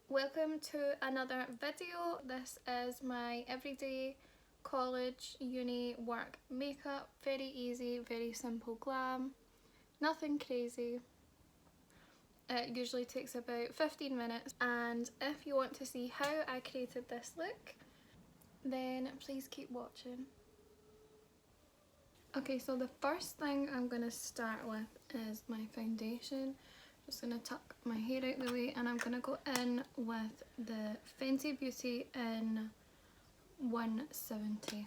Welcome to another video. This is my everyday college, uni, work makeup. Very easy, very simple glam. Nothing crazy. It usually takes about 15 minutes, and if you want to see how I created this look, then please keep watching. Okay, so the first thing I'm going to start with is my foundation. Just going to tuck my hair out the way, and I'm going to go in with the Fenty Beauty in 170.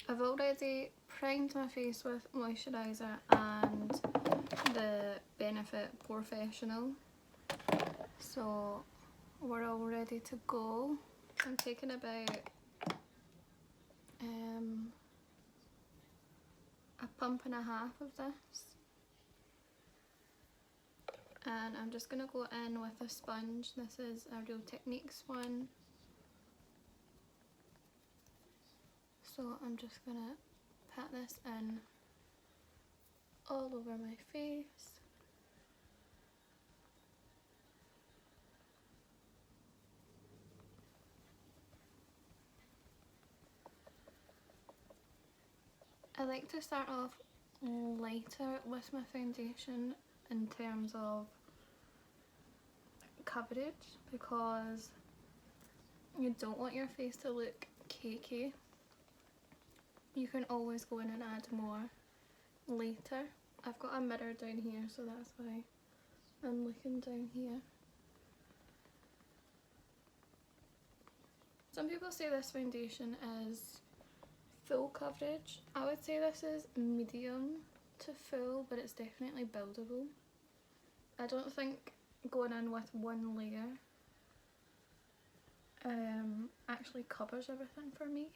I've already primed my face with moisturiser and the Benefit Professional, so we're all ready to go. I'm taking about a pump and a half of this, and I'm just going to go in with a sponge. This is a Real Techniques one, so I'm just going to pat this in all over my face. I like to start off lighter with my foundation in terms of coverage, because you don't want your face to look cakey. You can always go in and add more later. I've got a mirror down here, so that's why I'm looking down here. Some people say this foundation is full coverage. I would say this is medium to full, but it's definitely buildable. I don't think going in with one layer actually covers everything for me,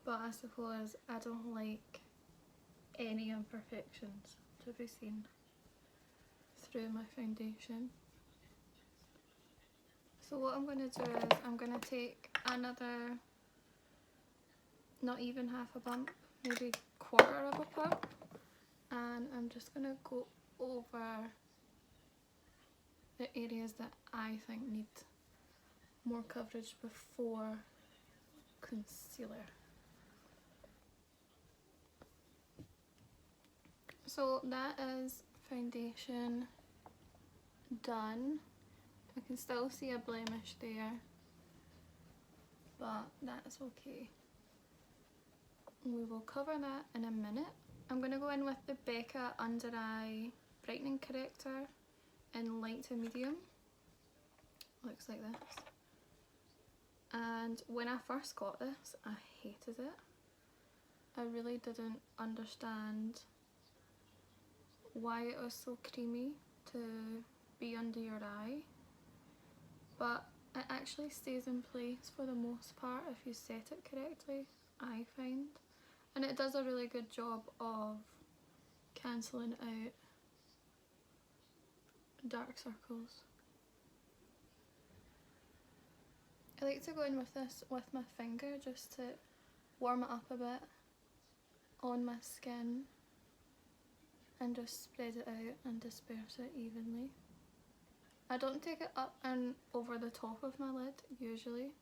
but I suppose I don't like any imperfections to be seen through my foundation. So what I'm going to do is I'm going to take another, not even half a bump, maybe quarter of a pump, and I'm just going to go over the areas that I think need more coverage before concealer. So that is foundation done. I can still see a blemish there, but that's okay. We will cover that in a minute. I'm going to go in with the Becca Under Eye Brightening Corrector in light to medium. Looks like this. And when I first got this, I hated it. I really didn't understand why it was so creamy to be under your eye, but it actually stays in place for the most part if you set it correctly, I find. And it does a really good job of cancelling out dark circles. I like to go in with this with my finger just to warm it up a bit on my skin and just spread it out and disperse it evenly. I don't take it up and over the top of my lid usually,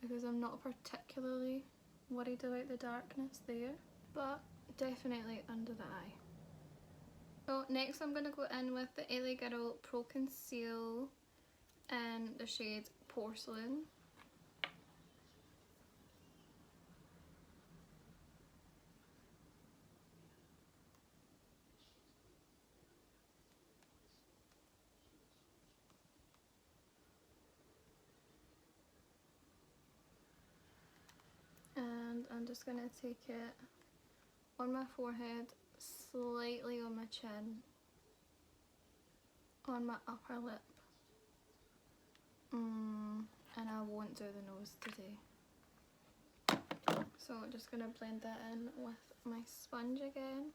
because I'm not particularly worried about the darkness there, but definitely under the eye. So next I'm going to go in with the LA Girl Pro Conceal in the shade Porcelain. And I'm just going to take it on my forehead, slightly on my chin, on my upper lip, and I won't do the nose today. So I'm just going to blend that in with my sponge again.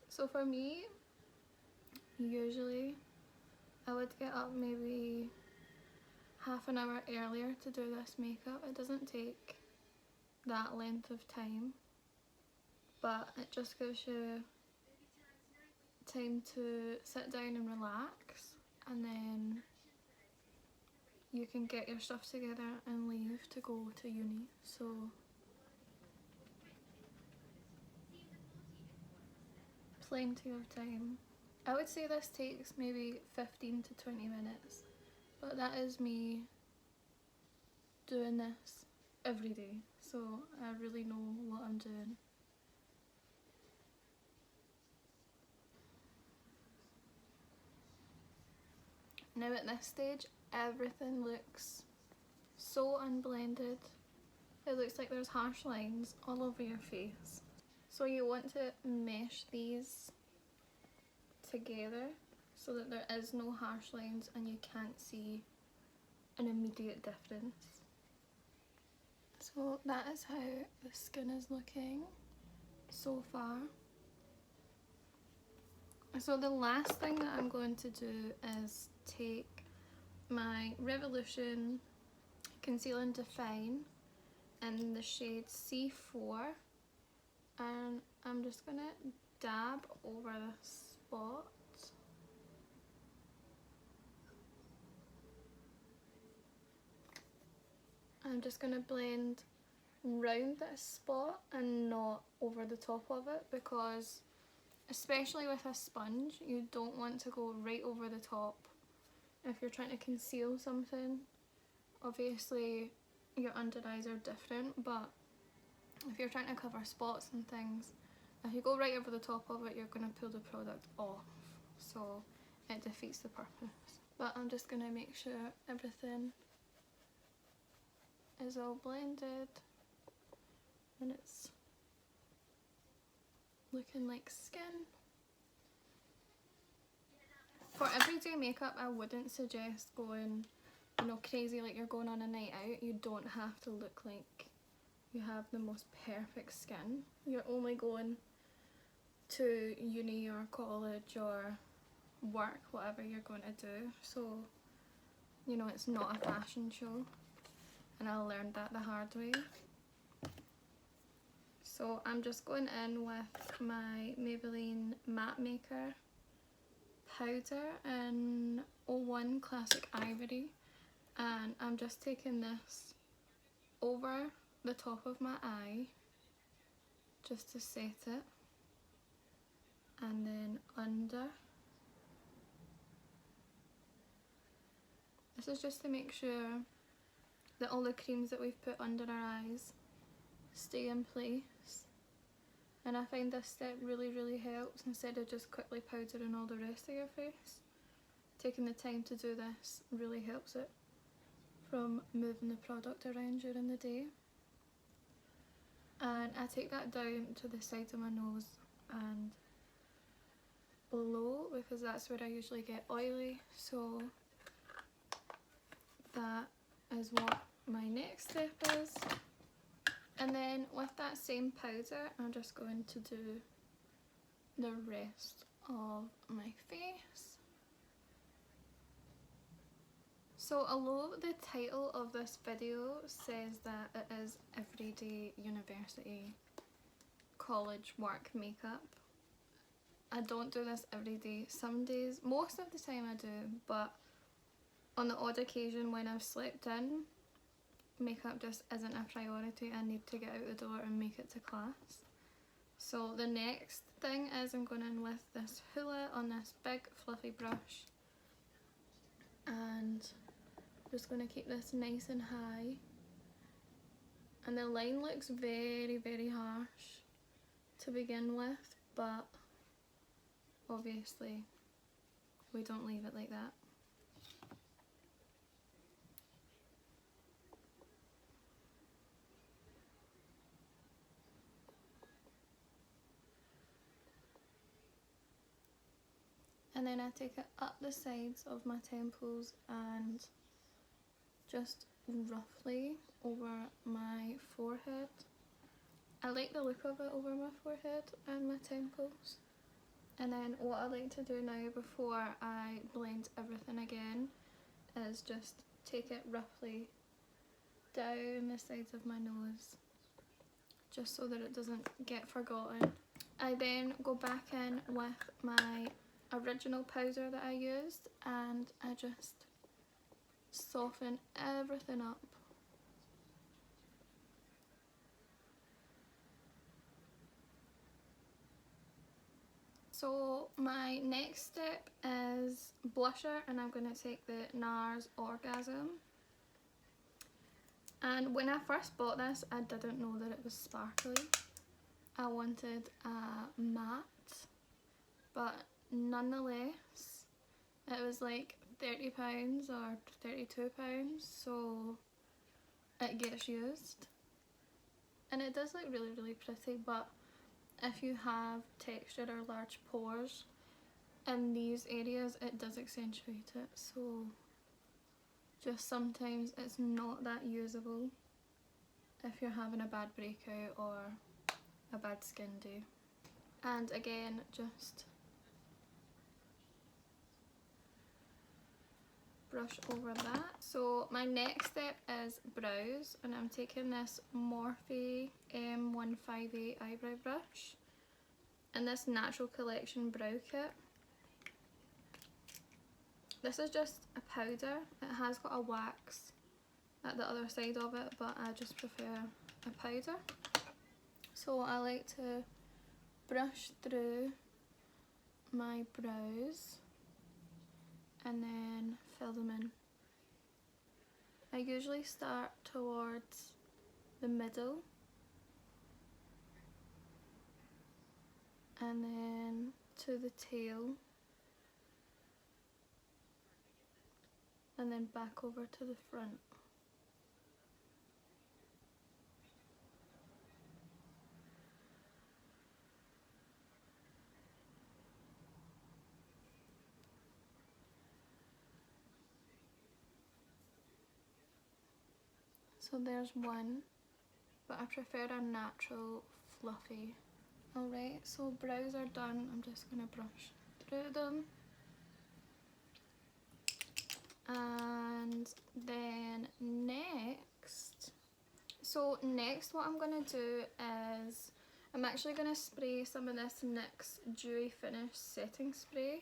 So for me, usually I would get up maybe half an hour earlier to do this makeup. It doesn't take that length of time, but it just gives you time to sit down and relax, and then you can get your stuff together and leave to go to uni. So plenty of time. I would say this takes maybe 15 to 20 minutes, but that is me doing this every day, so I really know what I'm doing. Now at this stage, everything looks so unblended. It looks like there's harsh lines all over your face. So you want to mesh these together so that there is no harsh lines and you can't see an immediate difference. So that is how the skin is looking so far. So the last thing that I'm going to do is take my Revolution Conceal and Define in the shade C4, and I'm just going to dab over this spot. I'm just going to blend round this spot and not over the top of it, because especially with a sponge, you don't want to go right over the top if you're trying to conceal something. Obviously your under eyes are different, but if you're trying to cover spots and things, if you go right over the top of it, you're going to pull the product off, so it defeats the purpose. But I'm just going to make sure everything is all blended and it's looking like skin. For everyday makeup, I wouldn't suggest going, you know, crazy like you're going on a night out. You don't have to look like you have the most perfect skin. You're only going to uni or college or work, whatever you're going to do. So, you know, it's not a fashion show, and I learned that the hard way. So I'm just going in with my Maybelline Matte Maker powder in 01 Classic Ivory, and I'm just taking this over the top of my eye just to set it, and then under. This is just to make sure that all the creams that we've put under our eyes stay in place, and I find this step really helps instead of just quickly powdering all the rest of your face. Taking the time to do this really helps it from moving the product around during the day. And I take that down to the side of my nose and below, because that's where I usually get oily. So that is what my next step is. And then with that same powder, I'm just going to do the rest of my face. So although the title of this video says that it is everyday university college work makeup, I don't do this every day. Some days, most of the time I do, but on the odd occasion when I've slept in, makeup just isn't a priority. I need to get out the door and make it to class. So the next thing is I'm going in with this Hoola on this big fluffy brush, and just going to keep this nice and high. And the line looks very harsh to begin with, but obviously we don't leave it like that. And then I take it up the sides of my temples and just roughly over my forehead. I like the look of it over my forehead and my temples. And then what I like to do now before I blend everything again is just take it roughly down the sides of my nose, just so that it doesn't get forgotten. I then go back in with my original powder that I used, and I just soften everything up. So my next step is blusher, and I'm going to take the NARS Orgasm. And when I first bought this, I didn't know that it was sparkly. I wanted a matte, but nonetheless, it was like £30 or £32, so it gets used. And it does look really, really pretty, but if you have textured or large pores in these areas, it does accentuate it, so just sometimes it's not that usable if you're having a bad breakout or a bad skin day. And again, just brush over that. So my next step is brows, and I'm taking this Morphe M158 eyebrow brush and this Natural Collection brow kit. This is just a powder. It has got a wax at the other side of it, but I just prefer a powder. So I like to brush through my brows and then fill them in. I usually start towards the middle and then to the tail and then back over to the front. So there's one, but I prefer a natural fluffy. Alright, so brows are done. I'm just going to brush through them. And then next what I'm going to do is I'm actually going to spray some of this NYX Dewy Finish setting spray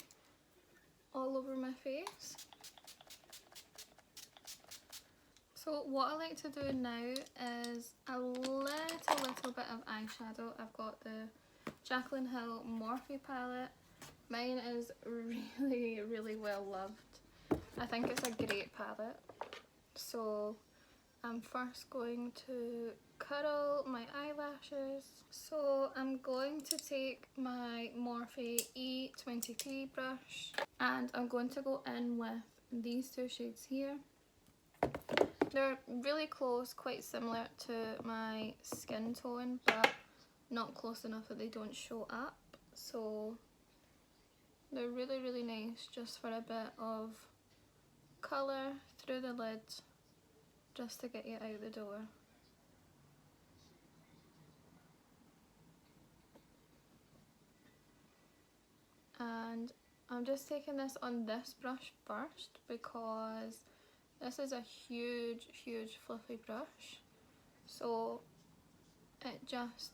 all over my face. So what I like to do now is a little bit of eyeshadow. I've got the Jaclyn Hill Morphe palette. Mine is really, really well loved. I think it's a great palette. So I'm first going to curl my eyelashes. So I'm going to take my Morphe E23 brush and I'm going to go in with these two shades here. They're really close, quite similar to my skin tone, but not close enough that they don't show up. So they're really, really nice just for a bit of colour through the lid, just to get you out the door. And I'm just taking this on this brush first because this is a huge, huge fluffy brush, so it just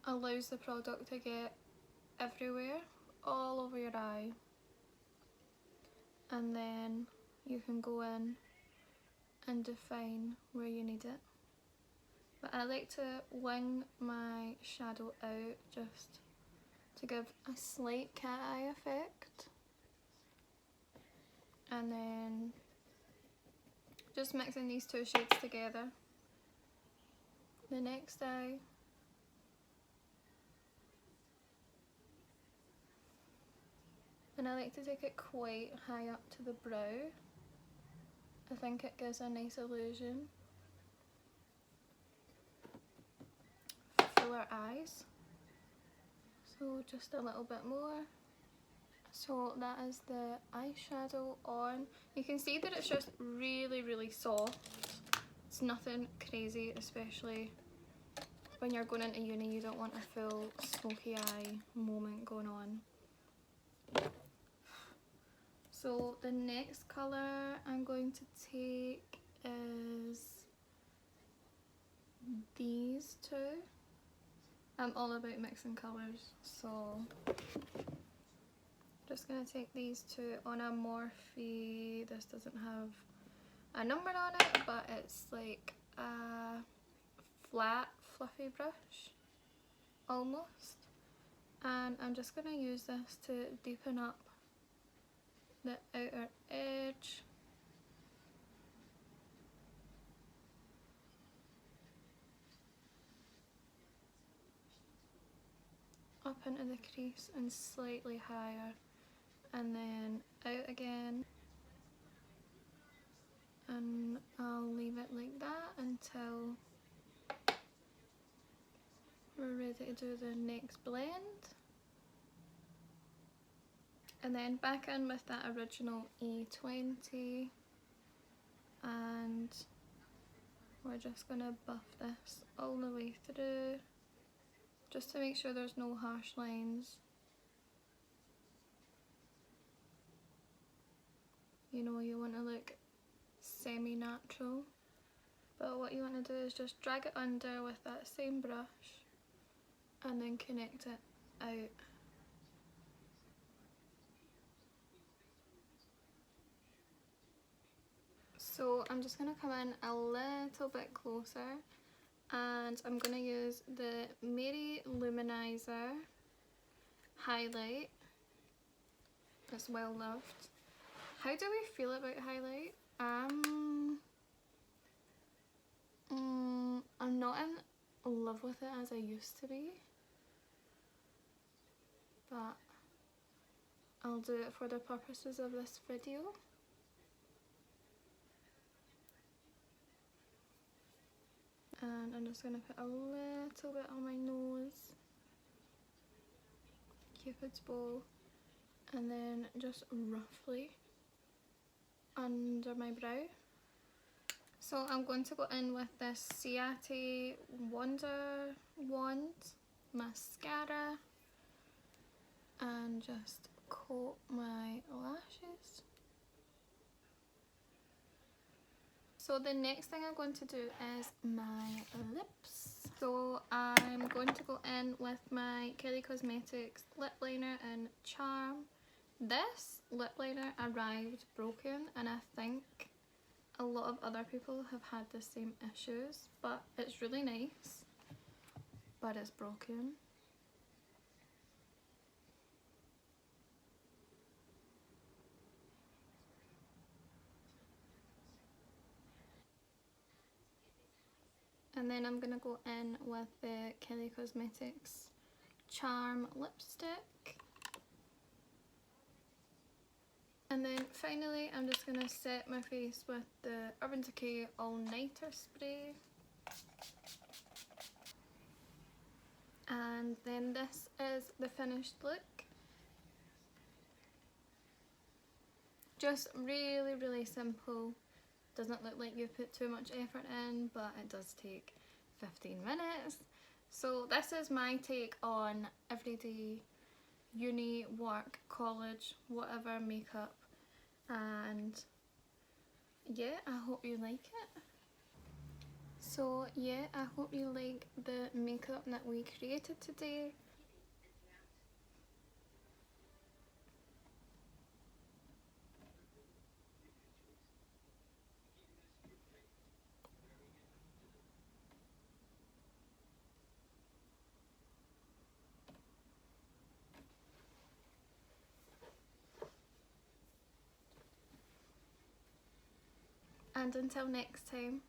allows the product to get everywhere, all over your eye, and then you can go in and define where you need it. But I like to wing my shadow out just to give a slight cat eye effect. And then just mixing these two shades together. The next eye. And I like to take it quite high up to the brow. I think it gives a nice illusion. Fuller eyes. So just a little bit more. So that is the eyeshadow on. You can see that it's just really, really soft. It's nothing crazy, especially when you're going into uni. You don't want a full smoky eye moment going on. So the next colour I'm going to take is these two. I'm all about mixing colours, so just gonna take these two on a Morphe. This doesn't have a number on it, but it's like a flat fluffy brush almost, and I'm just gonna use this to deepen up the outer edge. Up into the crease and slightly higher, and then out again, and I'll leave it like that until we're ready to do the next blend. And then back in with that original E20, and we're just gonna buff this all the way through just to make sure there's no harsh lines. You know, you want to look semi-natural, but what you want to do is just drag it under with that same brush and then connect it out. So I'm just going to come in a little bit closer, and I'm going to use the Mary Luminizer highlight. It's well loved. How do we feel about highlight? I'm not in love with it as I used to be, but I'll do it for the purposes of this video. And I'm just going to put a little bit on my nose, Cupid's bow, and then just roughly under my brow. So I'm going to go in with this Ciate Wonder Wand mascara and just coat my lashes. So the next thing I'm going to do is my lips. So I'm going to go in with my Kylie Cosmetics lip liner in Charm. This lip liner arrived broken, and I think a lot of other people have had the same issues, but it's really nice, but it's broken. And then I'm gonna go in with the Kylie Cosmetics Charm lipstick. And then finally I'm just gonna set my face with the Urban Decay All Nighter spray. And then this is the finished look. Just really simple. Doesn't look like you put too much effort in, but it does take 15 minutes. So this is my take on everyday uni, work, college, whatever makeup, and yeah, I hope you like it. So yeah, I hope you like the makeup that we created today. And until next time.